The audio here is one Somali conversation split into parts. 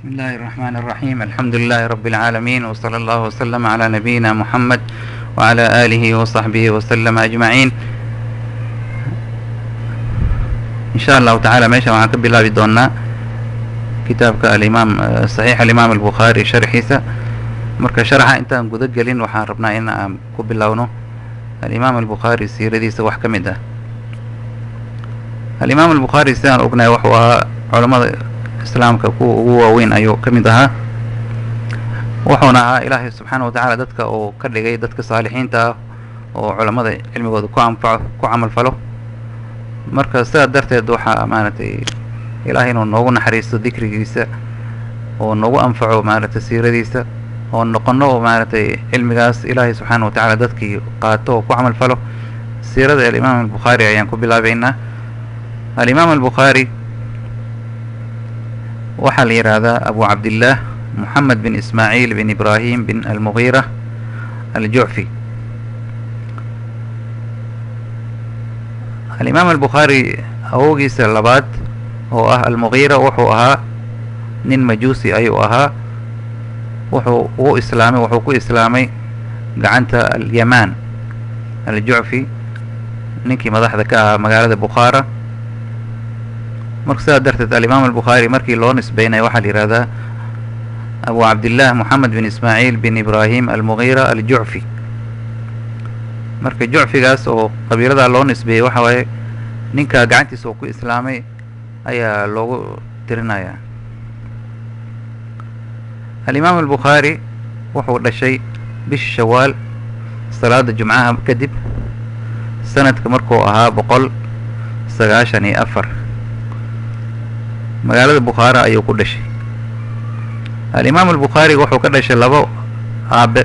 بسم الله الرحمن الرحيم. الحمد لله رب العالمين، وصلى الله وسلم على نبينا محمد وعلى آله وصحبه وسلم أجمعين. إن شاء الله تعالى meesha waxaan ka bilaabi doonaa kitaabka صحيح الإمام البخاري sharxiisa. marka sharxa intaan guda gelin waxaan rabnaa in aan ku bilowno الإمام البخاري siiradiisa wax ka mid ah. الإمام البخاري sidaan ognahay wuxuu ahaa culamada islaamka kuwa ugu waaweyn ayuu ka mid ahaa, wuxuuna ahaa ilaahay subxaana watacaala dadka uu ka dhigay dadka saalixiinta ah oo culamada cilmigooda ku camal falo. marka sidaa darteed waxaa maaragtay ilaahay inuu noogu naxariisto dikrigiisa oo noogu anfaco maaragtay siiradiisa oo noqono maaragtay cilmigaas ilaahay subxaana watacaala dadkii qaato oo ku camal falo. siirada alimaam albukhaari ayaan ku bilaabeynaa. alimaam albukhaari waxaa la yidhaahdaa abu cabdillaah moxamed bin ismaaciil bin ibraahim bin almugiira aljucfi. alimaam albukhaari awowgiisa labaad oo ah almugiira wuxuu ahaa nin majuusi ayuu ahaa. wuxuu ku islaamay gacanta alyamaan aljucfi, ninkii madaxda ka ahaa magaalada bukhaara. marka sidaa darteed alimaam albukhaari markii loo nisbeynaya waxaa la yihahdaa abu cabdillaah moxamed bin ismaaciil bin ibraahim almugiira aljucfi. marka jucfigaas oo qabiiladaa loo nisbeeyey waxa waaye ninka gacantiisa oo ku islaamay ayaa loogu tirinayaa. alimaam albukhaari wuxuu dhashay bisha shawaal salaada jumcaha kadib sanadka markuu ahaa 194 magaalada bukhaara ayuu ku dhashay. alimaam albukhaari wuxuu ka dhashay labo aabe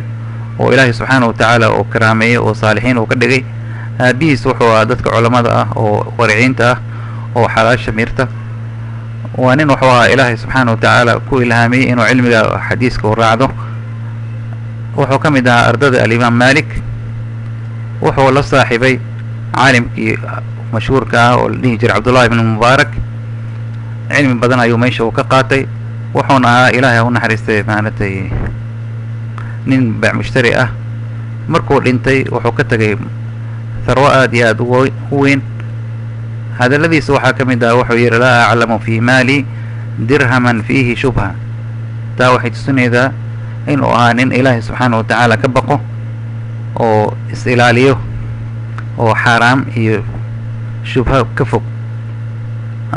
oo ilaahay subxaana watacaala oo karaameeyey oo saalixiin uu ka dhigay. aabihiis wuxuu ahaa dadka culamada ah oo wariciinta ah oo xalaasha mirta. waa nin wuxuu ahaa ilaahay subxaana watacaala ku ilhaamiyey inuu cilmiga xadiiska u raacdo. wuxuu ka mid ahaa ardada alimaam malik. wuxuu la saaxiibay caalimkii mashhuurka ah oo la dhihi jiray cabdullahi ibn mubaarak. cilmi badan ayuu meesha uu ka qaatay. wuxuuna ahaa ilaahay u naxariistay maaragtay nin beec mushtari ah. markuu dhintay wuxuu ka tegay tharwo aad iyo aad u weyn. hadaladiisa waxaa ka mid ah wuxuu yidhi laa aclamu fii maali dirhaman fiihi shubha. taa waxay tusinaydaa inuu ahaa nin ilaahay subxaana watacaala ka baqo oo is-ilaaliyo oo xaaraam iyo shubha ka fog.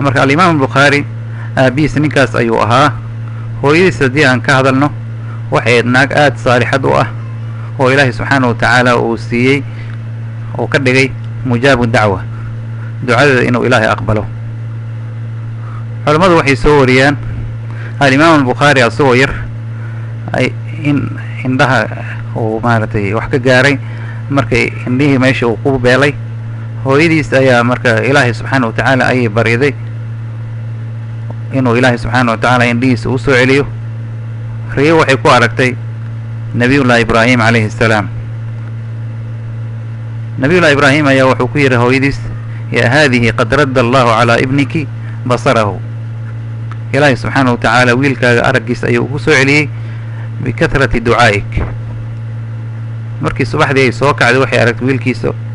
marka alimaam albukhaari aabihiis ninkaas ayuu ahaa. hooyadiis haddii aan ka hadalno waxay naag aad saalixad u ah oo ilaahay subxaana watacaala uu siiyey oo ka dhigay mujaabu dacwa, ducadeeda inuu ilaahay aqbalo. culammadu waxay soo wariyaan alimaam albukhaari asagoo yar in indhaha uu maaragtay wax ka gaaray. markay indhihii meesha uu ku beelay, hooyadiis ayaa marka ilaahay subxaana watacaala ayay bariday inuu ilaahay subxaana watacaala indhihiisa u soo celiyo. riyo waxay ku aragtay nabiyullahi ibraahim calayhi assalaam. nabiyullahi ibraahim ayaa wuxuu ku yidhi hooyadiis yaa haadihi qad radda allahu calaa ibniki basarahu. ilaahay subxaana watacaala wiilkaaga araggiisa ayuu ugu soo celiyey bikahrati ducaa'ik. markii subaxdii ay soo kacday waxay aragtay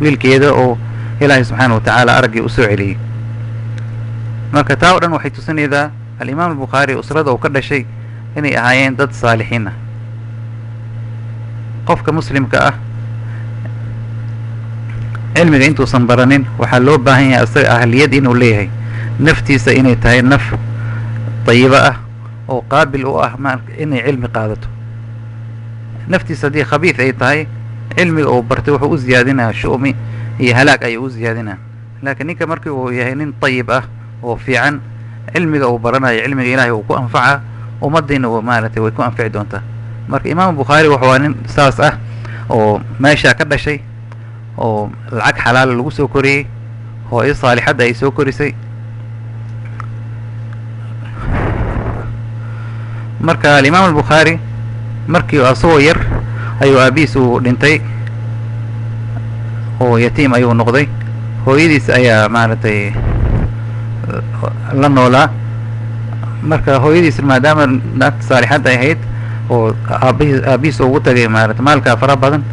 wiilkeeda oo ilaahay subxaana watacaala araggii u soo celiyey. marka taa o dhan waxay tusinaydaa alimaam albukhaari usrada uu ka dhashay inay ahaayeen dad saalixiin ah. qofka muslimka ah cilmiga intuusan baranin waxaa loo baahan yahay asaga ahliyad inuu leeyahay, naftiisa inay tahay naf dayibo ah oo qaabil u ah inay cilmi qaadato. naftiisa haddii khabiid ay tahay cilmiga uu bartay wuxuu u ziyaadinaa shu'mi iyo halaag ayuu u ziyaadinaa. laakiin ninka markii uu yahay nin dayib ah oo fiican, cilmiga uu baranayo cilmiga ilaahay uu ku anfaca, ummaddiina maaragtay way ku anfici doontaa. marka imaam bukhaari wuxuu nin saas ah oo meeshaa ka dhashay oo lacag xalaala lagu soo koriyey, hooyo saalixadda ay soo korisay. marka alimaam albukhaari markii asagoo yar ayuu aabihiis uu dhintay oo yatiim ayuu noqday. hooyadiis ayaa maaragtay la noolaa. marka hooyadiis maadaama naagta saalixadda ay ahayd oo aabihiis ugu tagay maarata maalka fara badan,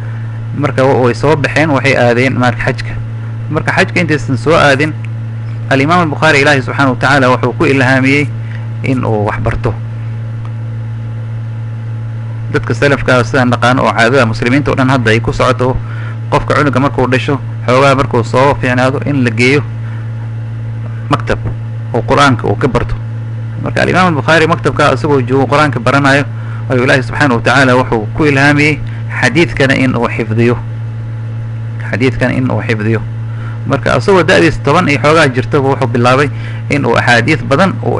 marka way soo baxeen waxay aadeen marka xajka. marka xajka intaysan soo aadin alimaam albukhaari ilaahi subxaana wa tacaala wuxuu ku ilhaamiyey in uu wax barto. dadka salafka sidaan naqaano oo caadada muslimiinta o dhan hadda ay ku socoto, qofka cunuga markuu dhasho xoogaa markuu soo fiicnaado in la geeyo maktab oo qur-aanka uu ka barto. marka alimaam albukhaari maktabka isagoo joogo qur-aanka baranayo ayuu ilaahi subxaana wa tacaala wuxuu ku ilhaamiyey xadiidkana in uu xifdiyo. marka isagoo da-diis 10 iyo xoogaa jirtaba wuxuu bilaabay in uu axaadiid badan uu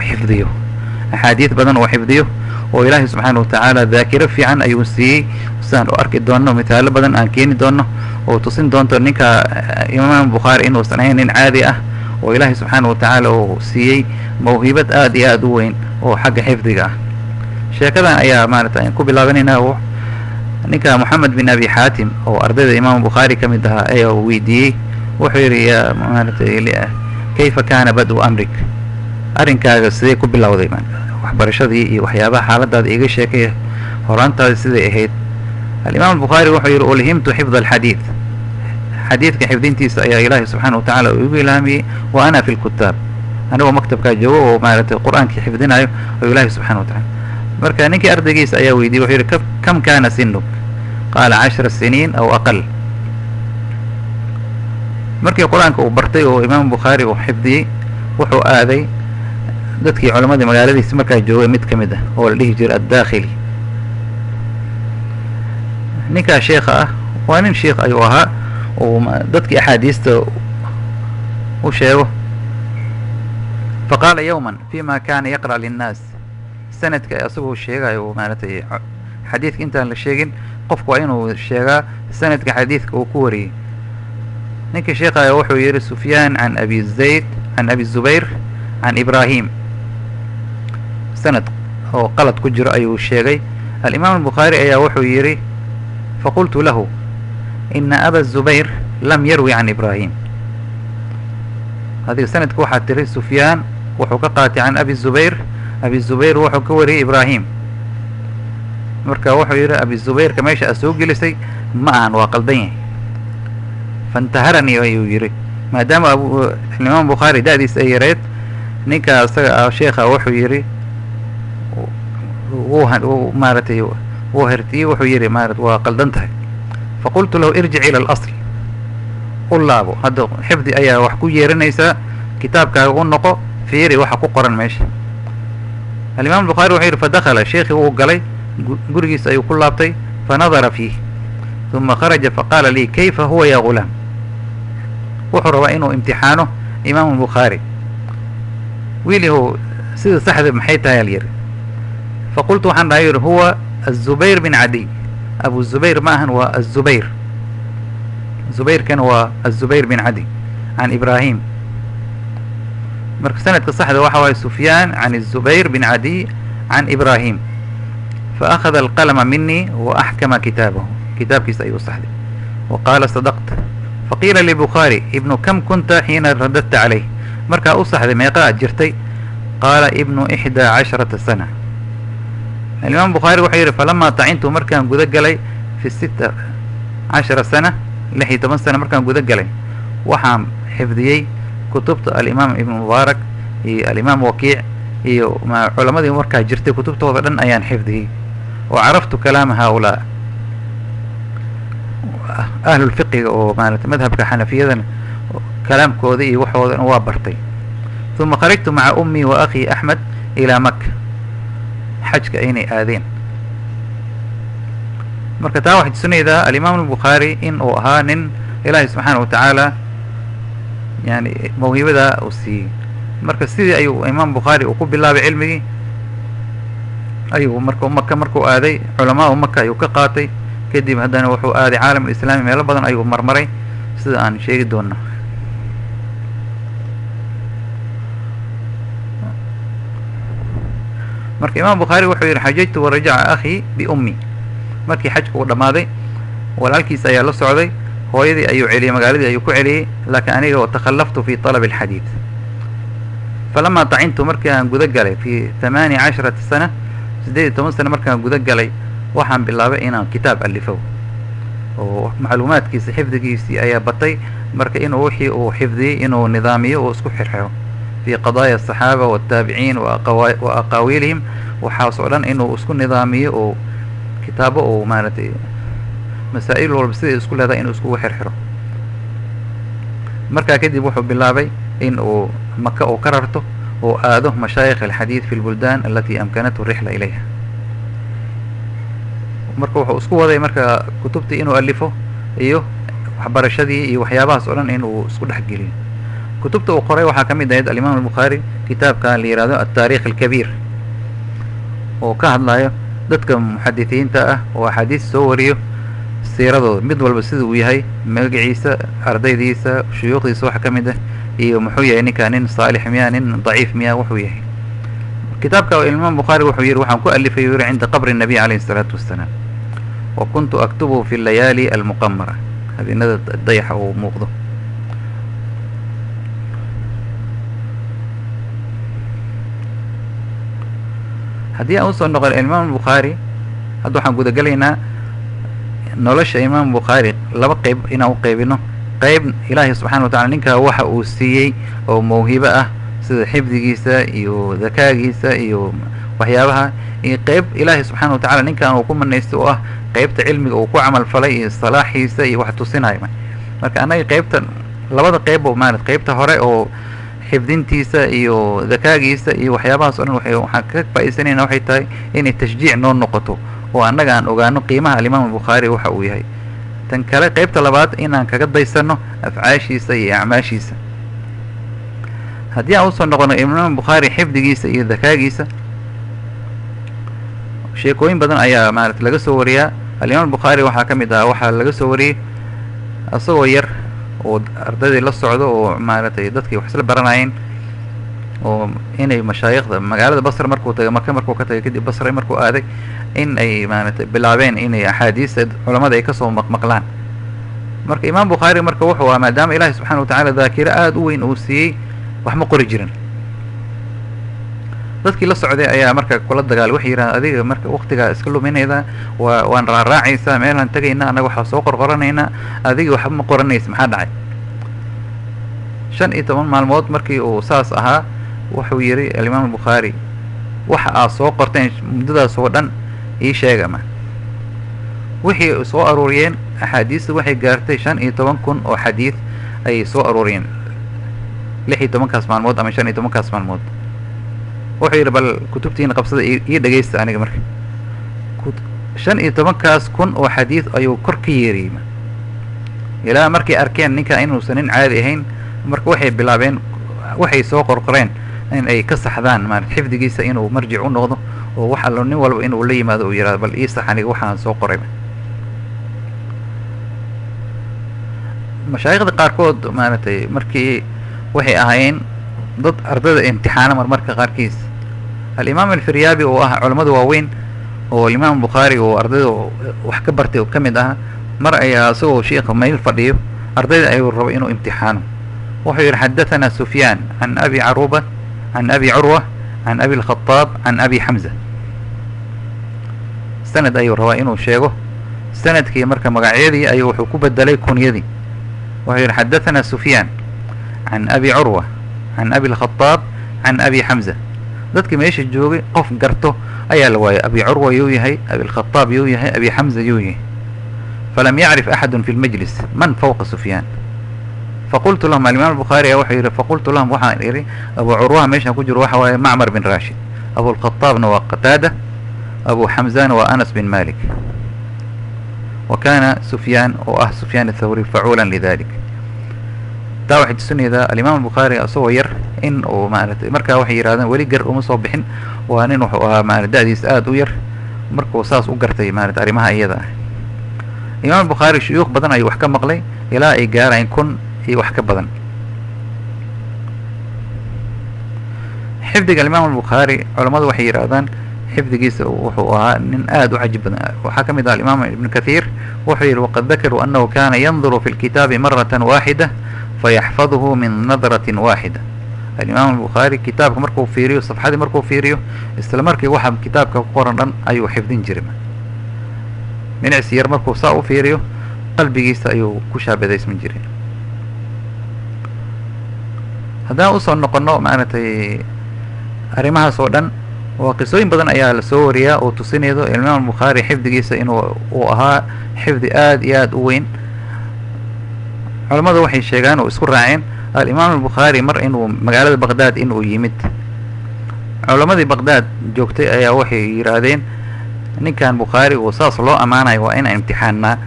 xifdiyo oo ilaahi subxaana wa tacaala daakiro fiican ayuu siiyey. sidaan u arki doono mithaalo badan aan keeni doono oo tusin doonto ninka imaam bukhaari inuusan ahayn nin caadi ah, oo ilaahi subxaana wa tacaala uu siiyey mawhibad aad iyo aad u weyn oo xagga xifdiga ah. sheekadan ayaa maarata aan ku bilaabanayna. ninka moxamed bin abi xaatim oo ardayda imaam bukhaari ka mid ahaa ayaa weydiiyey, wuxuu yidhi ya maarata kayfa kaana badu amrik, arrinkaaga sidee ku bilowday waxbarashadii iyo waxyaabaha xaaladaada iga sheekaya horaantaada siday ahayd. alimaam albukhaari wuxuu yidhi ulhimtu xifda alxadiid, xadiidka xifdintiisa ayaa ilaahi subxaana wa tacaala igu ilhaamiyey wa ana fi lkutaab, anigoo maktabkaa joogo oo maaragtay qur-aankii xifdinayo ayuu ilaahi subxana wa tacala. marka ninkii ardaygiisa ayaa weydiiyey wuxuu yidhi kam kaana sinuk, qaala 10 siniin aw aqal. markii qur-aanka uu bartay oo imaam bukhaari uu xifdiyey wuxuu aaday dadkii culamadii magaaladiisa markaa joogay mid ka mid ah oo la dhihi jiray addaakhili. ninkaa sheekha ah waa nin sheekh ayuu ahaa oo dadkii axaadiista u sheego. faqaala yawman fima kana yaqra' linnaas, sanadka asagoo sheegayo maaragtay xadiidka intaan la sheegin qofku waa inuu sheegaa sanadka xadiidka uu ku wariyey. ninkii sheekhayo wuxuu yidhi sufyaan can abi zubayr can ibrahim. sanad oo qalad ku jiro ayuu sheegay. alimaam albukhaari ayaa wuxuu yidhi faqultu lahu ina aba zubayr lam yarwi can ibrahim. adiga sanadka waxaad tiri sufyaan wuxuu ka qaatay can abi zubayr wuxuu ka wariyey ibrahim. marka wuxuu yidhi abi zubayrka meesha a soo gelisay ma ahan, waa qaldan yahay. fantaharanii ayuu yidhi maadaama imaam bukhaari da-diis ay yareed. ninka isaga sheekha wuxuu yidhi maaratay wuu hertiyey, wuxuu yidhi maarata waa qaldan tahay. faqultu lahu irjic ila alasl, u laabo, hadda xifdi ayaa wax ku yeeranaysaa, kitaabkaaga u noqo, fiiri waxa ku qoran meesha. alimaam bukhaari wuxuu yidhi fadakhala, sheekhii wuu galay gurigiisa ayuu ku laabtay, fanadara fiih uma kharaja faqaala lii kayfa huwa ya gulaam. wuxuu rabaa inuu imtixaano imaam bukhaari, wiilihu sida saxda maxay tahay al yiri. faqultu waxaan dhahay yidhi huwa azubayr bin cadiy, abu zubayr ma ahan, waa azubayr. zubayrkan waa azubayr bin cadiy can ibrahim. marka sanadka saxda waxa waaye sufyaan can azubayr bin cadiy can ibrahim. فأخذ القلم مني وأحكم كتابه، kitaabkiisa ayuu saxday. وقال صدقت. فقيل لبخاري ابن كم كنت حين رددت عليه، markaa u saxday meeqa ad jirtay؟ qaala ibnu 11 سنة. الإمام بخاري wuxuu yidhi فلما tacintu markaan guda galay في 16 سنة 16 سنة markaan guda galay waxaan xifdiyey kutubta alimaam ibn mubaarak iyo alimaam wakiic iyo culamadii markaa jirtay kutubtooda dhan ayaan xifdiyey. وcaraftu kalaama haaulaa ahlulfiqiga oo maarata madhabka xanafiyadana kalaamkooda iyo waxoodan waa bartay. ثuma kharajtu maca umii wa akhii axmed ilaa maka, xajka inay aadeen. marka taa waxay tusinaydaa alimaam albukhaari in uu ahaa nin ilaahay subxaana wa tacaala yani mawhibada uu siiyey. marka sidii ayuu imaam bukhaari uu ku bilaabay cilmigii, ayuu markuu aaday culamaau maka ayuu ka qaatay. kadib haddana wuxuu aaday caalam alislaami, meelo badan ayuu marmaray sida aan sheegi doona. marka imaam bukhaari wuxuu yidhi xajajtu warajaca akhii biummi. markii xajka uu dhammaaday walaalkiisa ayaa la socday, hooyadii ayuu celiyey, magaaladii ayuu ku celiyey. laakiin aniga takhallaftu fi طalab alxadiid, falamaa tacintu markii aan guda galay fi 18 sana 18 sano markaan guda galay waxaan bilaabay inaan kitaab alifo oo macluumaadkiisa xifdigiisii ayaa batay marka inuu wixii uu xifdiyey inuu nidaamiyo oo isku xirxiro fi qadaaya asaxaaba wataabiciin wa aqaawilihim waxaas oo dhan inuu isku nidaamiyo oo kitaabo oo maaragtay masaa'il walba siday isku leedahay inuu iskugu xirxiro markaa kadib wuxuu bilaabay in uu maka uu ka rarto oo aado mashaayikh alxadiid fi lbuldaan alatii amkanathu rixla ilayha marka wuxuu isku waday marka kutubtii inuu alifo iyo waxbarashadii iyo waxyaabahaas oo dhan inuu isku dhex geliyo kutubta uu qoray waxaa ka mid ahayd alimaam albukhaari kitaabka la yihahdo altaarikh alkabiir oo ka hadlayo dadka muxadisiinta ah oo axaadiis soo wariyo siiradooda mid walba sida uu yahay magaciisa ardaydiisa shuyuukhdiisa waxa ka mid ah iyo muxuu yahay ninka nin saalix miya nin daciif miya wuxuu yahay kitaabka imaam bukhaari wuxuu yidhi waxaan ku alifay yuri cinda qabri nabiy calayhi الsalaatu wassalaam wa kuntu aktubuhu fi layaali almuqamara habeenada dayaxa uu muuqdo haddii aan usoo noqon imaam bukhaari hadda waxaan gudagelaynaa nolosha imaam bukhaari laba qeyb inaan u qeybino qeyb ilaahay subxana watacala ninkaa waxa uu siiyey oo mawhibo ah sida xifdigiisa iyo dakaagiisa iyo waxyaabaha iyo qeyb ilaahay subxaana watacala ninkan uu ku manaystay oo ah qeybta cilmiga uu ku camal falay iyo salaaxiisa iyo wax tusinayo marka annaga qeybta labada qeyb oo maarata qeybta hore oo xifdintiisa iyo dakaagiisa iyo waxyaabahaas o dhan waxaan ka faa'iidsanayna waxay tahay inay tashjiic noo noqoto oo annaga aan ogaano qiimaha alimaam albukhaari waxa uu yahay tan kale qeybta labaad inaan kaga daysano afcaashiisa iyo acmaashiisa haddii aan usoo noqono imaam bukhaari xifdigiisa iyo dakaagiisa sheekooyin badan ayaa maarata laga soo wariyaa alimaam bukhaari waxaa ka mid ah waxaa laga soo wariyey isagoo yar oo ardaydii la socdo oo maaragtay dadkii wax isla baranayeen oo inay mashaayikhda magaalada basra markuu tagay maka markuu ka tagay kadib basra markuu aaday in ay maaragtay bilaabeen inay axaadiista culamada ay kasoo maqmaqlaan marka imaam bukhaari marka wuxuu ah maadaama ilaahay subxana watacala daakiro aada u weyn uu siiyey wax ma qori jirin dadkii la socday ayaa marka kula dagaalay waxay yidhahdeen adiga marka waktigaa iska luminayda waan raaraacaysaa meelaan tegayna annaga waxaa soo qorqoranaynaa adiga waxba ma qoranaysa maxaa dhacay 15 maalmood markii uu saas ahaa wuxuu yidhi alimaam albukhaari waxa aad soo qorteen muddadaas oo dhan ii sheega ma wixii soo aruuriyeen axaadiista waxay gaartay 15,000 oo xadiid ayay soo aruuriyeen 16 maalmood ama 15 maalmood wuxuu yidhi bal kutubtiina qabsada ii dhegaysta aniga marka 15,000 oo xadiid ayuu kor ka yeeriyey ilaa markay arkeen ninka inuusan nin caadi ahayn marka waxay bilaabeen waxay soo qorqoreen in ay ka saxdaan maarata xifdigiisa inuu marjic u noqdo oo wax allo nin walba inuu la yimaado uu yidhahdo bal ii sax aniga waxaan soo qoray mashaayikhda qaarkood maaragtay markii waxay ahaayeen dad ardayda imtixaano marmarka qaarkiis alimaam alfiryaabi oo ah culamada waaweyn oo alimaam bukhaari oo ardayda wax ka bartay oo ka mid ah mar ayaa isagoo sheikha meel fadhiyo ardayda ayuu rabo inuu imtixaano wuxuu yidhi xadathana sufyaan can abi caruba can abi curwa can abi alkhataab can abi xamza sanad ayuu rabaa inuu sheego sanadkii marka magacyadii ayuu wuxuu ku bedelay kunyadii wuxuu yidhi xadathana sufyaan can abi curwa can abi alkhataab can abi xamza dadkii meesha joogay qof garto ayaa la waayay abi curwa yuu yahay abi alkhataab yuu yahay abi xamza yuu yahay falam yacrif axadu fi lmajlis man fawqa sufyaan faqultu lahum alimaam albukhaari wuxuu yidhi faqultu lahum waxaan idhi abu curwaha meeshaan ku jiro waxa waaye macmar bin rashid abu alkhataabna waa qataada abu xamzana waa anas bin malik wa kana sufyaan oo ah sufyaan athawri facuulan lidalik taa waxay tusinaydaa alimaam albukhaari isagoo yar in uu maaragtay markaa waxay yidhahdeen weli gar uma soo bixin waa nin wuxuu ahaa maarata da-diisa aada u yar markuu saas u gartay maarata arrimaha iyada ah imaam albukhaari shuyuukh badan ayuu wax ka maqlay ilaa ay gaarayn 1,000 iyo wax ka badan xifdiga alimaam albukhaari culammadu waxay yidhahdaan xifdigiisa wuxuu ahaa nin aada u cajib badan waxaa ka mid ah alimaam ibn kathiir wuxuu yidhi waqad dakaruu anahu kana yanduru fi lkitaabi maratan waaxida fayaxfaduhu min nadratin waaxida الإمام البخاري كتابك مركو فيريو صفحة مركو فيريو استلمركي واحد كتابك قرن أيو حفظين جرم من عسير مركو صاو فيريو قلبي جيس أيو كشاب ذا اسم جري هذا أصلا نقلنا معنا تي أريمها سودان وقصوين بدن أيها سوريا أو تصينيدو الإمام البخاري حفظ جيس إنه وها حفظ آد وين علماء وحي الشيغان واسكو راعين الإمام البخاري مر إنه مقالة بغداد إنه يمد علماء بغداد جوكتي أيها وحي يرادين إن كان بخاري وصاص له أمانة وإن امتحاننا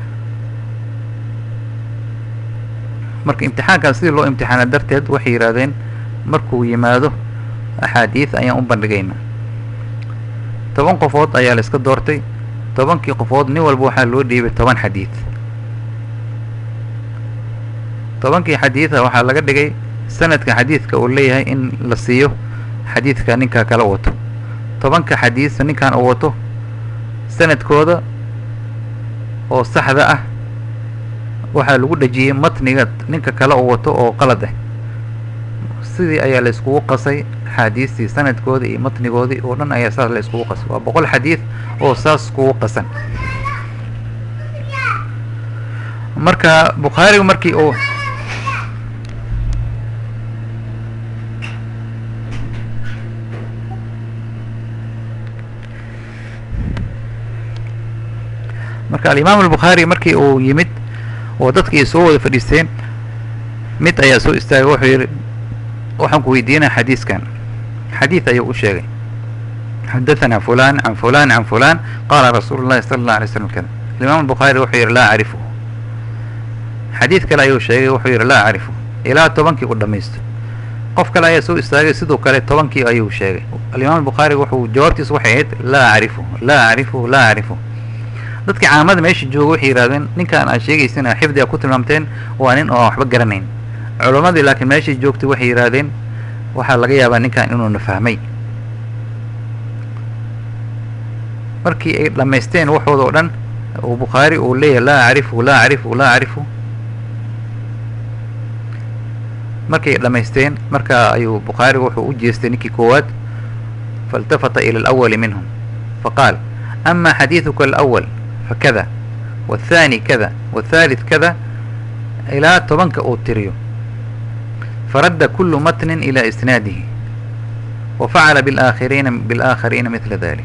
مرك امتحان كان سير له امتحان درتد وحي يرادين مركو يماده أحاديث أيها بندقينا طبعا قفوض أيها لسكت دورتي طبعا كي قفوض نيوال بوحال لو ديبه طبعا حديث طبعا كي حديثة waxaa laga dhigay sanadka xadiidka uu leeyahay in la siiyo xadiidka ninka kala wato tobanka xadiis ninkan uu wato sanadkooda oo saxda ah waxa lagu dhajiyay matniga ninka kala uu wato oo qalad ah sidii ayaa la isku qasay xadiistii sanadkooda iyo matnigoodii oo dhan ayaa saas la isku qasay waa 100 xadiis oo saas ku qasan marka Bukhari markii oo marka الإمام البخاري markii uu yimid oo dadkii soo wada fadhiisteen mid ayaa soo istaagay wuxuu yiri waxaan ku weydiinaa xadiiskan xadiis ayuu u sheegay حدثنا فلان عن فلان عن فلان قال رسول الله صلى الله عليه وسلم كذا الإمام البخاري wuxuu yiri لا أعرفه حديث kale ayuu sheegay wuxuu yiri لا أعرفه ilaa tobankii u dhameesto qof kale ayaa soo istaagay sidoo kale tobankii ayuu sheegay الإمام البخاري wuxuu jawaabtiisa waxay ahayd لا أعرفه لا أعرفه لا أعرفه dadka caamada meesha jooga waxay yiraahdeen ninkan aan sheegaysana xifdiga ku tilmaamteen waa nin oo waxba garanayn culimadii laakiin meesha joogtay waxay yiraahdeen waxa laga yaabaa ninkan inuu na fahmay markii ay dhameysteen waxooda oo dhan oo Bukhari uu leeyahay la aarifu la aarifu la aarifu markii dhameysteen marka ayuu Bukhari wuxuu u jeestay ninkii koowaad faltafata ila al-awwal minhum faqal amma hadithuka al-awwal فكذا والثاني كذا والثالث كذا إلى طبنك أوتريو فرد كل متن إلى إسناده وفعل بالآخرين مثل ذلك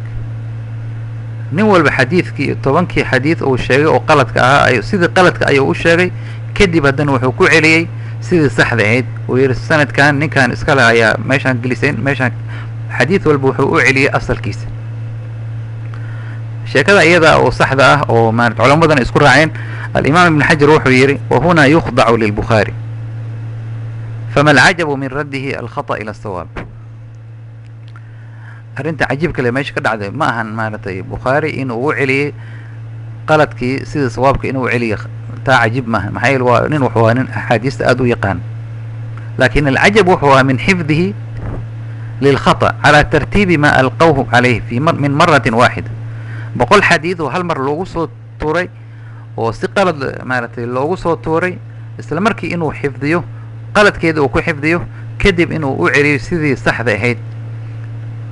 نول بحديث كي طبنك حديث أو شيء أو قلتك أي سيد قلتك أي أو شيء كدب بدن وحكو عليه سيد صح ذعيد ويرس السنة كان إسكالا يا ماشان جلسين ماشان حديث والبوحو عليه أصل كيس sheekada iyada oo saxda ah oo maarta culamadan isku raaceen al-Imam Ibn Hajar wuxuu yiri وهنا يخضع للبخاري فما العجب من رده الخطأ إلى الصواب arinta cajiibka le meesha ka dhacday ma ahan maartay Bukhari inuu celiyo qaladkii sida sawaabka inuu celiyo taa cajiib ma aha maxay waa nin wuxuu nin ahadiista aad u yaqaan لكن العجب هو من حفظه للخطأ على ترتيب ما ألقوه عليه من مرة واحدة بقول حديث وهل مر لوغو سو توري oo si qalad maartay loogu soo tooray isla markii inuu xifdiyo qaladkeeda uu ku xifdiyo kadib inuu u celiyo sidii saxda ahayd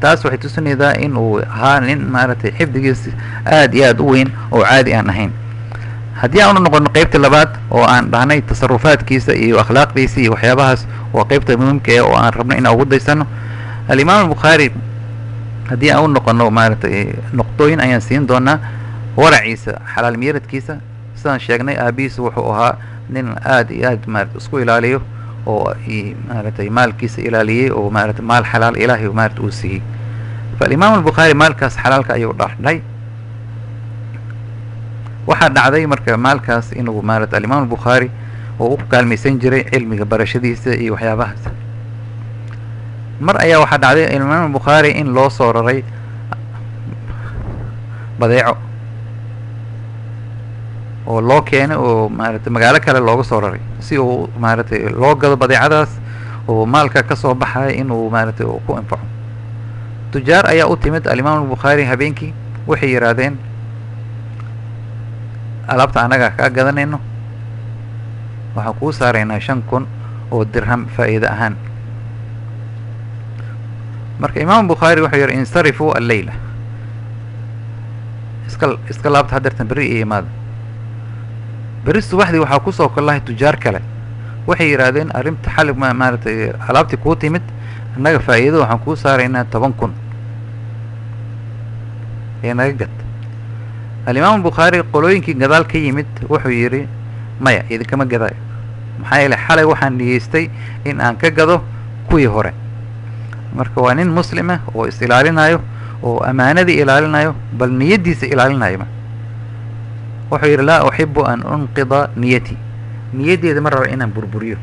taas waxay tusinaysaa inuu ahaa nin maartay xifdigiisa aad iyo aad u weyn oo caadi aan ahayn haddii aan noqono qaybta labaad oo aan dhahnay tasarrufaadkiisa iyo akhlaaqdiisa iyo waxyaabahaas waa qaybta muhiimka ah oo aan rabno in aan ugu daysano al-Imam al-Bukhari haddii aan noqono maartay noqdooyin ayaan siin doonaa waraciisa xalaal miiradkiisa sidaan sheegnay aabiis wuxuu ahaa nin aad iyo aad maartay isku ilaaliyo oo maartay maalkiisa ilaaliyay oo maartay maal xalaal ilaahi maartay uu siiyay فالإمام البخاري مالكاس حلالك أيو dhaxday waxa dhacday marka maalkaas inuu maartay al-Imam al-Bukhari oo u kaalmaysan jiray cilmiga barashadiisa iyo waxyaabahaas mar ayaa waxa dhacday Imam al-Bukhari in loo soo raray badeeco oo loo keenay oo maartay magaalo kale looga soo raray si uu maartay loo gado badeecadaas oo maalka ka soo baxay inuu maartay ku anfaco tujaar ayaa u timid al-Imam al-Bukhari habeenkii waxay yiraahdeen alaabta anaga ka gadanayno waxa ku saareynaa 5,000 oo dirham faa'iido ahaan marka imaam bukhaari wuxuu yihi insarifuu alleyla iska laabta hadeertan berri iyo imaada. berri subaxdii waxaa kusoo kollahay tujaar kale waxay yidhaahdeen arrinta xali maaragtay alaabtii kuu timid annaga faa'iido waxaan kuu saaraynaa 10,000 ee naga gad. alimaam bukhaari qolooyinkii gadaal ka yimid wuxuu yidhi maya idinkama gadaayo, maxaa yeelay xalay waxaan niyeystay in aan ka gado kuwii hore. marka waa nin muslima oo is ilaalinayo oo amaanadii ilaalinayo bal niyadiisa ilaalinayo. wuxuu yidhi laa uxibu an unqida niyatii, niyaddeeda ma rabo inaan burburiyo.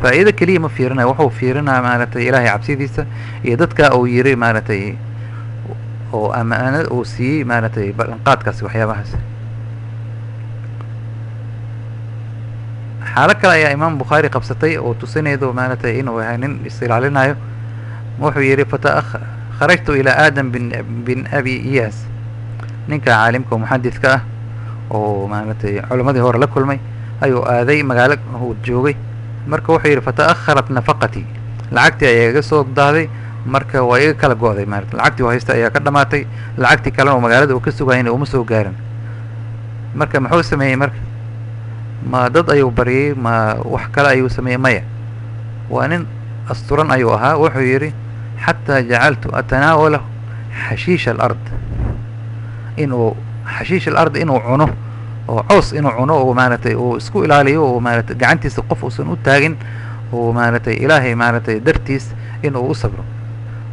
faa'iido keliya ma fiirinayo, wuxuu fiirinaya maaragtay ilaahay cabsidiisa iyo dadka uu yidhi maaragtay oo amaanad uu siiyey maaragtay ballanqaadkaasi waxyaabahaas. xaalo kale ayaa imaam bukhaari qabsatay oo tusinaydo maaragtay inuu yahay nin is ilaalinayo. wuxuu yidhi kharajtu ilaa aadam bin abi iyaas, ninka caalimka oo muxadidka ah oo maaragtay culammadii hore la kulmay ayuu aaday magaalo uu joogay. marka wuxuu yidhi fata'akharat nafaqatii, lacagtii ayaa iga soo daahday, marka waa iga kala go'day. maarata lacagtii haysta ayaa ka dhamaatay, lacagtii kalena oo magaalada uu ka sugayna uma soo gaarin. marka muxuu sameeyey marka? ma dad ayuu baryay, ma wax kale ayuu sameeyey? maya, waa nin asturan ayuu ahaa. wuxuu yidhi xataa jacaltu atanaawala xashiisha alard, inuu xashiish alard inuu cuno oo coos inuu cuno oo maaragtay uu isku ilaaliyo oo maaragtay gacantiisa qof uusan u taagin oo maaragtay ilaahay maaragtay dartiis inuu u sabro.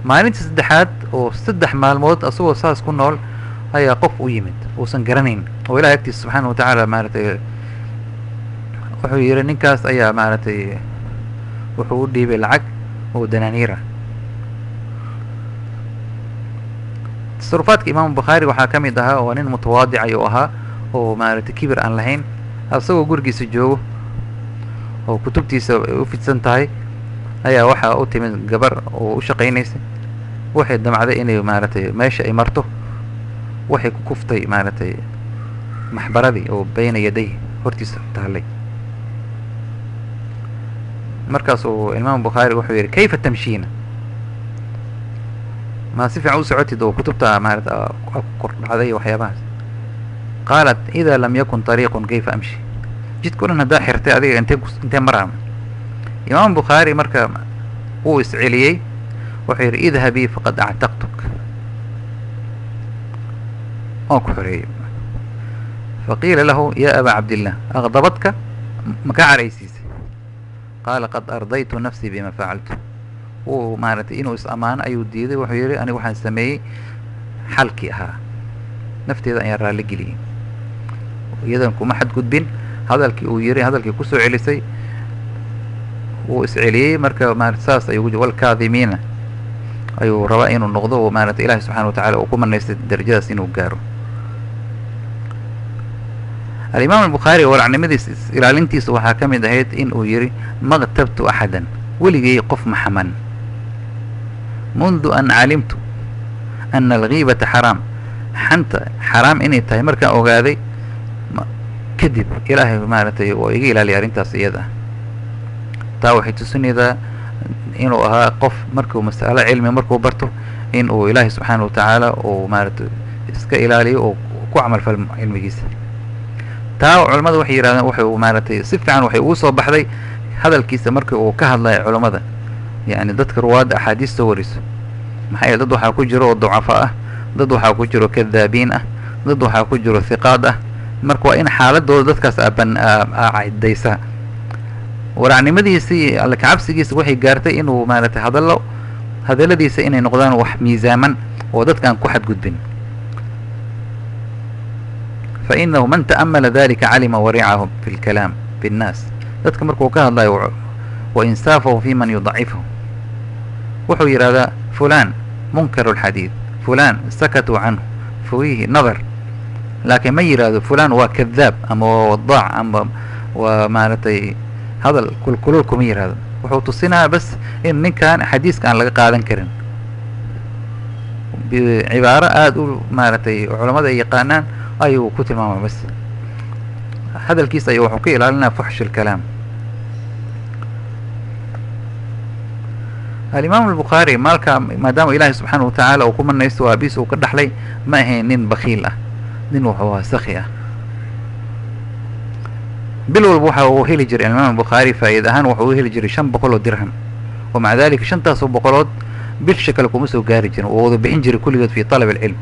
maalintii saddexaad oo 3 maalmood asagoo saas ku nool ayaa qof u yimid uusan garanayn oo ilaahay agtiisa subxaana wa tacaala maaragtay wuxuu yidhi ninkaas ayaa maaragtay wuxuu u dhiibay lacag oo danaaniira. tasarufaadka imaam bukhaari waxaa ka mid ahaa oo nin mutawaadic ayuu ahaa oo maaragtay kibir aan lahayn. asagoo gurigiisa joogo oo kutubtiisa u fidsan tahay ayaa waxaa u timid gabar oo u shaqaynaysa. waxay damacday inay maaragtay meesha ay marto, waxay ku kuftay maaragtay maxbaradii oo bayna yaday hortiisa taallay. markaas uu imaam bukhaari wuxuu yidhi kayfa tamshiina, ma si fiican u socotid oo kutubta maaragtay kor dhacday waxyaabahaas. qaalat ida lam yakun طariiqun kayfa amshi, jidka o dhan haddaa xirtay adiga intee maraa. imaam bukhaari marka wuu isceliyey, wuxuu yidhi idhabii faqad actaqtuk, waan ku xoreeyey. faqiila lahu ya aba cabdillah aqdabadka maka caraysiisay? qaala qad ardaytu nafsii bima facaltu. wuu maaragtay inuu is ammaano ayuu diiday. wuxuu yidhi anigu waxaan sameeyey xalkii ahaa, nafteeda ayaan raalli geliyey, iyadan kuma xadgudbin. hadalkii uu yidhi hadalkii kusoo celisay wuu isceliyey. marka maarata saas ayuu walkaadimiina ayuu rabaa inuu noqdo oo maaragtay ilaahay subxana wa tacala uu ku manaystay darajadaas inuu gaaro. alimaam albukhaari walacnimadiisa ilaalintiisa waxaa ka mid ahayd in uu yidhi maqtabtu axadan, weligay qof ma xaman, mundu an calimtu ana algiibata xaraam, xanta xaraam inay tahay markaan ogaaday kadib ilaahay maaragtay oo iga ilaaliya arrintaas iyada. taa waxay tusinaydaa inuu ahaa qof markuu mas'alo cilmi markuu barto in uu ilaahay subxaana wa tacaala uu maaragtay iska ilaaliyo oo ku camalfal cilmigiisa. taa culamada waxay yidhahdeen wuxuu maaragtay si fiican waxay ugu soo baxday hadalkiisa markii uu ka hadlayo culammada, yacni dadka ruwaadda axaadiis soo wariso. maxaa yeele dad waxaa ku jiro oo ducafo ah, dad waxaa ku jiro kadaabiin ah, dad waxaa ku jiro hiqaad ah. marka waa in xaaladooda dadkaas caddaysaa. waracnimadiisii alla kacabsigiisa waxay gaartay inuu maaragtay hadalladiisa inay noqdaan wax miisaaman oo dadkaan ku xadgudbin. fainahu man ta'amala dalika calima waricahu fi lkalaam binnaas, dadka markuu ka hadlayo wa insaafahu fi man yudacifahu. wuxuu yidhahdaa fulan munkaru lxadiid, fulan sakatuu canhu fiihi nadar, laakiin ma yidhaahdo fulan waa kadaab ama waa wadaac ama waa maaragtay hadal kulkulul kuma yidhaahdo. wuxuu tusinaa bas in ninkan xadiiska aan laga qaadan karin cibaaro aada u maaragtay culamada ay yaqaanaan ayuu ku tilmaama. bas hadalkiisa ayuu wuxuu ka ilaalinaa fuxsh alkalaam. alimaam albukhaari maalka maadaama ilaahay subxaana watacaala uu ku manaysto aabiis uu ka dhaxlay ma ahayn nin bakiil ah, nin wuxuu ahaa saki ah. bil walba waxa uu heli jiray alimaam albukhaari faa'iid ahaan wuxuu u heli jiray 500 oo dirham, wamaca dalika 5taas oo boqolood bilsha kale kuma soo gaari jirin, oo wada bixin jiray kulligood fi talab alcilm.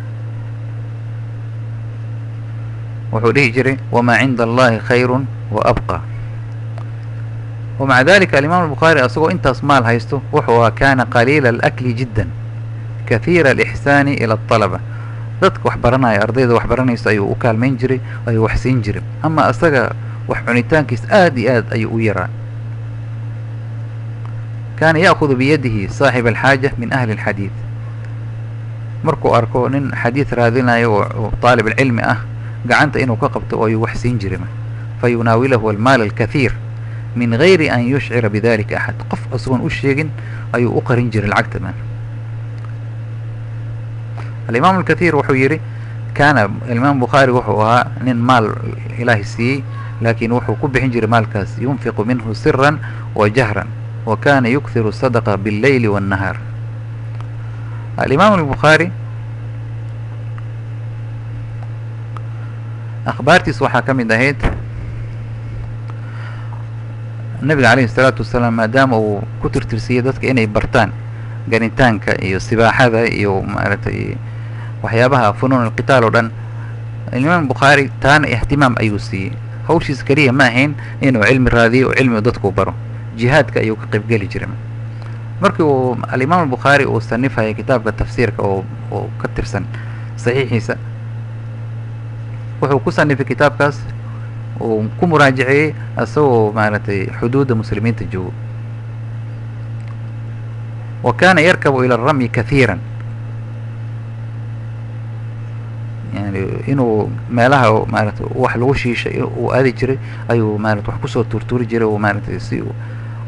wuxuu dhihi jiray wamaa cinda allahi khayrun wa abqa. wamaca dalika alimaam albukhaari asagoo intaas maal haysto wuxuu ahaa kaana qaliila alakli jiddan kahiira alixsaani ila alطalaba. dadka wax baranaya, ardayda wax baranaysa ayuu u kaalmayn jiray, ayuu wax siin jiray, ama asaga wax cunitaankiis aad iyo aad ayuu u yaraa. kaana ya'kudu biyadihi saaxib alxaaja min ahli alxadiid. markuu arko nin xadiid raadinayo oo طaalib alcilmi ah gacanta inuu ka qabto ayuu wax siin jiray, fayunaawilahu almaal alkahiir min gayri an yushcira bidalika axad. qof asagoon u sheegin ayuu u qarin jiray lacagta. man alimaam alkahiir wuxuu yidhi kaana alimaam bukhaari wuxuu ahaa nin maal ilaahay siiyey, laakiin wuxuu ku bixin jiray maalkaas yunfiqu minhu siran wa jahran, wa kana yukhiru sadaqa billeyli waannahaar. alimaam albukhaari akhbaartiis waxaa ka mid ahayd nabiga calayhi salaatu wasalaam maadaama uu ku tirtirsiyey dadka inay bartaan ganitaanka iyo sibaaxada iyo maaragtay waxyaabaha funuun alqitaal oo dhan, alimaam bukhaari taana ihtimaam ayuu siiyey. hawshiis keliya ma ahayn inuu cilmi raadiyo oo cilmigu dadku baro, jihaadka ayuu ka qaybgeli jiray. markii uu alimaam albukhaari uu sanifayay kitaabka tafsiirka oo ka tirsan saxiixiisa, wuxuu ku sanifay kitaabkaas uu ku muraajaceeyey asagoo maaragtay xuduudda muslimiinta joogo. wa kaana yarkabu ila alramyi kahiiran, yani inuu meelaha maaragtay wax lagu shiishay uu aadi jiray ayuu maaragtay wax kusoo turturi jiray, oo maaragtay si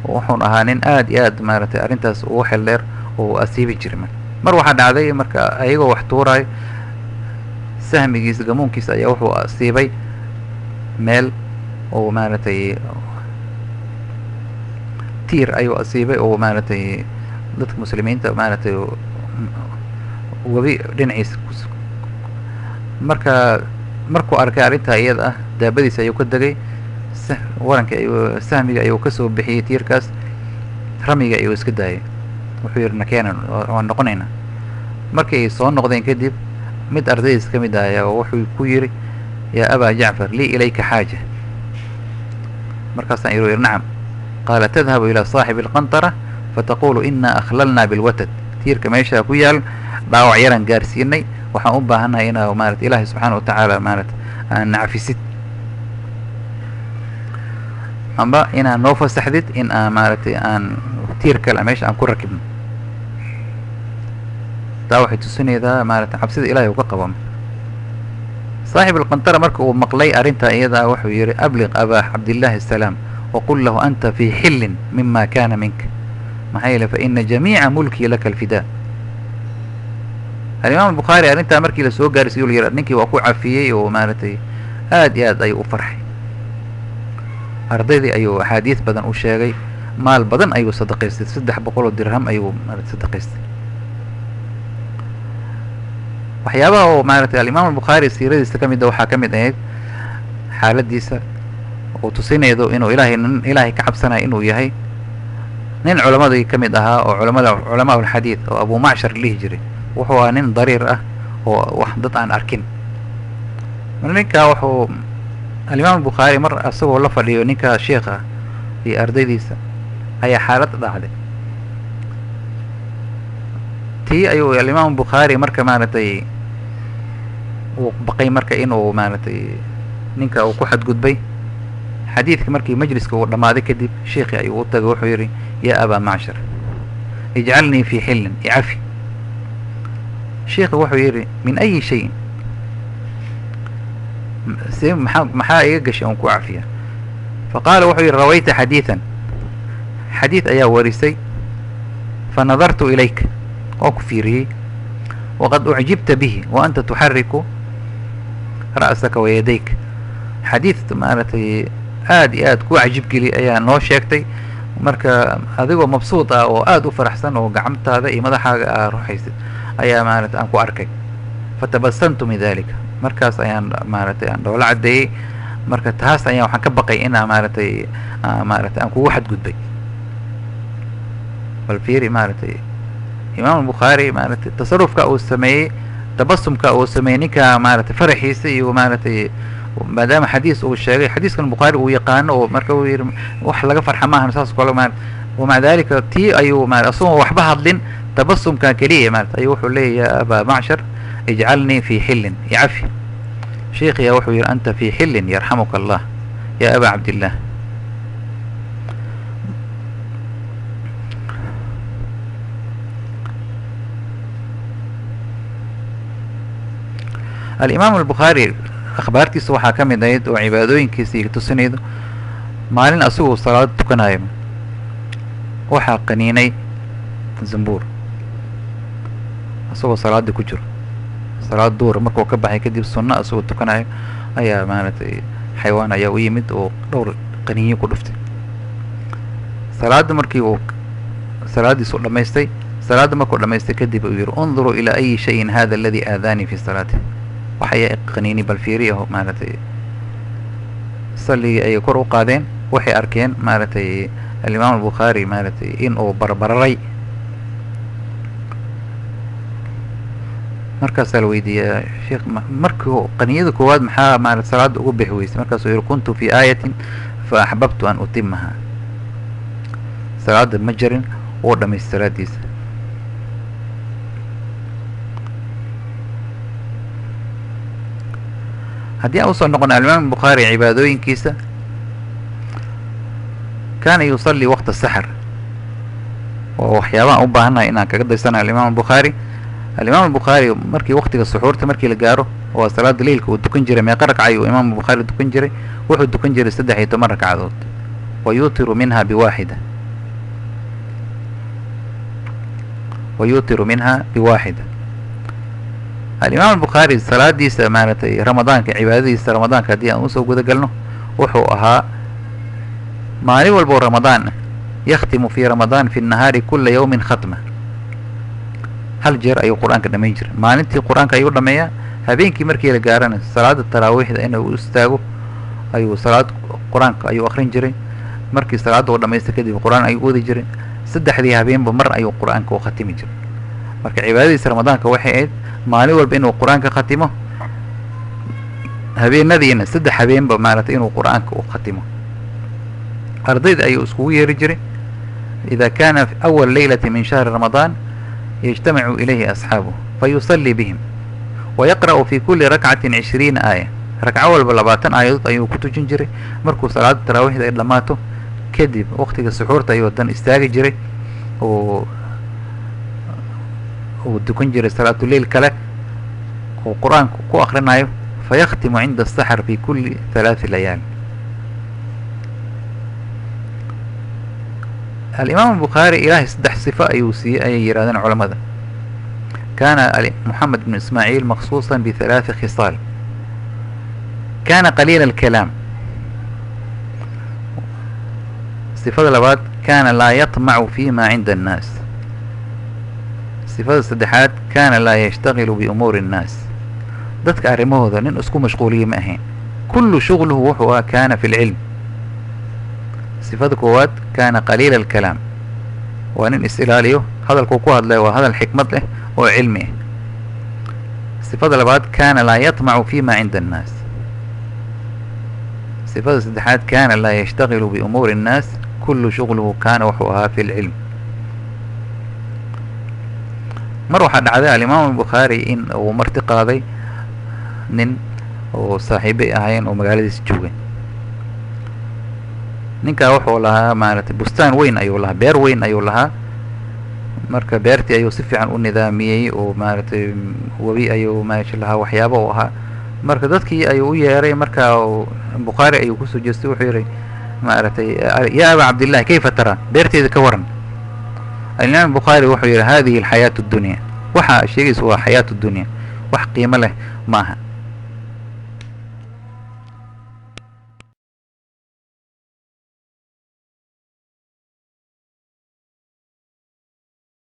wuxuun ahaa nin aad iyo aad maaragtay arrintaas ugu xeel dheer oo asiibi jiray. mar waxaa dhacday marka ayagoo wax tuurayo sahmigiisa gamuunkiisa ayaa wuxuu asiibay meel oo maaragtay tiir ayuu asiibay oo maaragtay dadka muslimiinta maaragtay webi dhinaciisa. markuu arkay arrintaa iyada ah daabadiisa ayuu ka degay, waranka sahmiga ayuu kasoo bixiyey tiirkaas, ramiga ayuu iska daayay. wuxuu yidhi nakeenan waan noqonaynaa. markii ay soo noqdeen kadib mid ardaydiis ka mid ah ayaa wuxuu ku yidhi yaa abaa jacfar lii ilayka xaaja. markaasaan yidhi nacam. qaala tadhabu ilaa saaxibi alqantara fataqulu inaa akhlalnaa bilwatad. tiirka meeshaa ku yaal dhaawac yaran gaarsiinay, waxaan u baahannahay inaa maarata ilaahay subxaana watacaala maarata aan nacafisid, amba inaa noo fasaxdid in aan maaragtay aan tiir kale meesha aan ku rakibno. taa waxay tusinaydaa maarata cabsida ilahay uu ka qabo. saaxib alqantara marka uu maqlay arrintaa iyada wuxuu yidhi abliq abaa cabdillaahi asalaam waqul lahu anta fii xillin mima kana minka, maxaa yeele faina jamiica mulkii laka alfidaa. alimaam albukhaari arrintaa markii lasoo gaarsiiyo la yidhi ninkii waa ku cafiyey oo maaragtay aad iyo aad ayuu u farxay. ardaydii ayuu axaadiis badan u sheegay, maal badan ayuu sadaqaystay, 300 oo dirham ayuu maaragtay sadaqaystay. waxyaabaha oo maaragtay alimaam albukhaari siiradiisa ka mid a waxaa ka mid ahayd xaaladiisa oo tusinaydo inuu ilaahay ka cabsanayo inuu yahay nin culamadii ka mid ahaa oo culamaa ulxadiid oo abu macshar lihi jiray. wuxuu ahaa nin dariir ah oo wax dad aan arkin. ninkaa wuxuu alimaam albukhaari mar asagoo la fadhiyo ninkaa sheekh ah iyo ardaydiisa ayaa xaalad dhacday. tii ayuu alimaam albukhaari marka maaragtay uu baqay marka inuu maaragtay ninka uu ku xadgudbay. xadiidka markii majliska uu dhammaaday kadib sheekhi ayuu u tagay, wuxuu yidhi yaa abaa macshar ijcalnii fii xillin icafi. sheekhi wuxuu yidhi min ayi shayin, maxaa iga gashay oon ku cafiya. faqaala wuxuu yidhi rawayta xadiidan, xadiid ayaa warisay, fanadartu ilayka, waa ku fiiriyey, waqad ucjibta bihi wa anta tuxariku ra'saka wayadayk. xadiid maaragtay aad iyo aad ku cajib geli ayaa noo sheegtay, marka adigoo mabsuud ah oo aad u faraxsan oo gacamtaada iyo madaxaaga aa ruxaysid ayaa maaragtay aan ku arkay, fatabasamtu min dalika, markaas ayaan maaragtay aan dhoola caddeeyey. marka taas ayaan waxaan ka baqay inaa maaragtay maaragtay aan kugu xadgudbay. bal fiiri maaragtay imaam albukhaari maaragtay tasarufka uu sameeyey, tabasumka uu sameeyey ninka maaragtay faraxiisa iyo maaragtay maadaama xadiis uu sheegay, xadiiskan bukhaari uu yaqaano oo marka uu yidhi wax laga farxa maahan saas kale wamaca dalika tii ayuu asagoo waxba hadlin tabasumka keliya maaragtay ayuu wuxuu leeyahy ya abaa macshar ijcalnii fi xillin icafi. sheikhiya wuxuu yidhi anta fi xillin yarxamuka allah ya aba cabdillah. alimaam albukhaari akhbaartiisa waxaa ka mid ahayd oo cibaadooyinkiisa iga tusinaydo, maalin asagoo salaad tukanayo waxaa qaniinay zambuur asagoo salaada ku jiro, salaad duur markuu ka baxay kadib sunno asagoo tukanayo ayaa maaragtay xayawaan ayaa u yimid oo dhowr qaniinyo ku dhuftay. salaada markii uu salaadiis u dhamaystay, salaada markuu dhamaystay kadib uu yihi unduruu ilaa ayi shayin hada aladi aadaanii fi salaati, waxaya qaniini bal fiiriyaho maaragtay salligii ayay kor u qaadeen, waxay arkeen maaragtay alimaam albukhaari maaragtay in uu barbararay. markaasaa la weydiiyaa sheekh markii qaniyada koowaad maxaa maarata salaada ugu bixi weysay, markaasuu yihi kuntu fi aayatin fa axbabtu an utimaha, salaada ma jarin wuu dhamaystay salaadiisa. haddii aan usoo noqona alimaam albukhaari cibaadooyinkiisa, kaana yusalli waqta saxr, oo waxyaabaha u baahannahay inaan kaga daysana alimaam albukhaari. alimaam albukhaari markii waqtiga suxuurta markii la gaaro waa salaada leilka uu dukan jiray, meeqa ragcay uu imaam albukhaari dukan jiray? wuxuu dukan jiray 13 ragcadood, wa yutiru minha biwaaxida, alimaam albukhaari salaadiisa maaragtay ramadaanka, cibaadadiisa ramadaanka haddii aan usoo guda galno, wuxuu ahaa maalin walbo ramadaan yakhtimu fi ramadaan fi nahaari kula yawmin khatma, hal jeer ayuu qur-aanka dhamayn jiray. maalintii qur-aanka ayuu dhameeyaa, habeenkii markii la gaarana salaada taraawiixda inuu u istaago ayuu salaad qur-aanka ayuu akrin jiray. markii salaada uu dhamaystay kadib qur-aan ayuu wadi jiray. 3 habeenba mar ayuu qur-aanka u khatimi jiray. marka cibaadadiisa ramadaanka waxay ahayd maalin walba inuu qur-aanka khatimo, habeenadiina 3 habeenba maaragtay inuu qur-aanka u khatimo. ardayda ayuu iskugu yeeri jiray, ida kana fi awal laylati min shahri ramadaan yجtamicu ilayhi asxaabuh fayusalli bihim wayaqra'u fi kuli rakcatin 20 aaya, ragco walba 20 aayadood ayuu ku tujin jiray. markuu salaada taraawiixda ay dhammaato kadib waqtiga suxuurta ayuu dan istaagi jiray oo uu dukan jiray salaatuleil kale oo qur-aanku ku akrinayo, fayakhtimu cinda asaxr fi kuli 3 layaal. alimaam albukhaari ilaahay 3 sifo ayuu siiyey ayay yidhahdeen culamada. kaana moxamed bnu ismaaciil maqsuusa b3 khisaal. kaana qaliila alkalaam. sifada labaad kaana laa yatmacu fi ma cinda annaas. sifada saddexaad kaana laa yashtagilu biumuuri annaas, dadka arrimahooda nin isku mashquuliye ma ahayn, kullu shugluhu wuxuu ah kaana fi lcilm. sifada koowaad kaana qaliila alkalaam, waa nin is-ilaaliyo, hadalkuu ku hadlayo waa hadal xikmad leh oo cilmi ah. sifada labaad kaana laa yatmacu fi ma cinda annaas. sifada saddexaad kaana laa yashtagilu biumuuri annaas, kullu shugluhu kaana wuxuu ahaa fi lcilm. mar waxaa dhacday alimaam albukhaari in uu marti qaaday nin oo saaxiibay ahaayeen oo magaaladiisa joogay. ninkaa wuxuu lahaa maaragtay bustaan weyn ayuu lahaa, beer weyn ayuu lahaa. marka beertii ayuu si fiican u nidaamiyey oo maaragtay webi ayuu maashi lahaa, waxyaabo u ahaa. marka dadkii ayuu u yeeray, marka bukhaari ayuu kusoo jeestay, wuxuu yihi maaragtay ya aba cabdillahi kayfa taraa, beerteeda ka waran. alimaam bukhaari wuxuu yihi hadihi alxayaatu addunya, waxa sheegaysa waa xayaatu dunya, wax qiimo leh maaha.